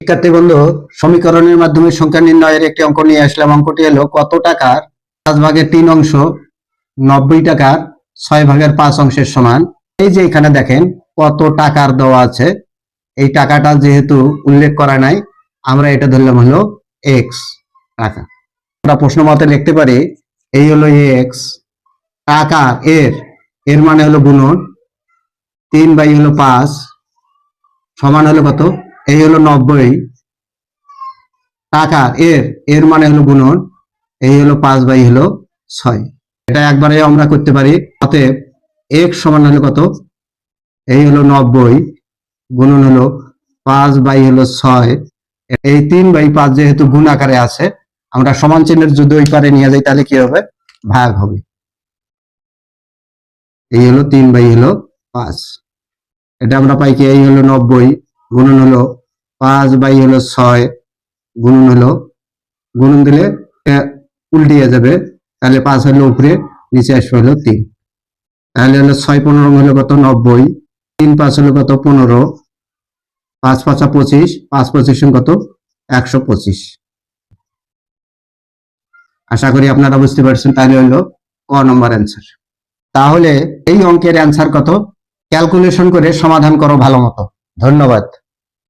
শিক্ষার্থী বন্ধু, সমীকরণের মাধ্যমে সংখ্যা নির্ণয়ের একটি অঙ্ক নিয়ে আসলাম। অঙ্কটি হলো কত টাকার 5/3 অংশ 90 টাকার 6/5 অংশের সমান। এই যে এখানে দেখেন কত টাকার দেওয়া আছে, এই টাকাটা যেহেতু উল্লেখ করা নাই, আমরা এটা ধরলাম হলো এক্স টাকা। আমরা প্রশ্ন মতে লিখতে পারি এই হলো এক্স টাকা, এর মানে হলো গুণন 3/5 সমান হলো কত, এই হলো 90 টাকা, এর মানে হলো গুণন, এই হলো 5/6। এটা একবারে আমরা করতে পারি। অতএব x সমান হলো কত, এই হলো 90 গুণন হলো 5/6। এই 3/5 যেহেতু গুণ আকারে আছে, আমরা সমান চিহ্নের যদি ওই পারে নিয়ে যাই তাহলে কি হবে, ভাগ হবে। এই হলো 3/5। এটা আমরা পাই কি, এই হলো 90 গুণন হলো 5/6 গুণন হলো, গুণন দিলে উল্টিয়ে যাবে, তাহলে 5 হলো উপরে, নিচে আসবে হলো 3। তাহলে হলো 6×15 হলো কত, 90। 3×5 হলো কত, 15। 5×5 25, 5×25 কত, 125। আশা করি আপনারা বুঝতে পারছেন। তাহলে হলো ক নম্বর অ্যান্সার। তাহলে এই অঙ্কের অ্যান্সার কত, ক্যালকুলেশন করে সমাধান করো ভালো মতো। ধন্যবাদ।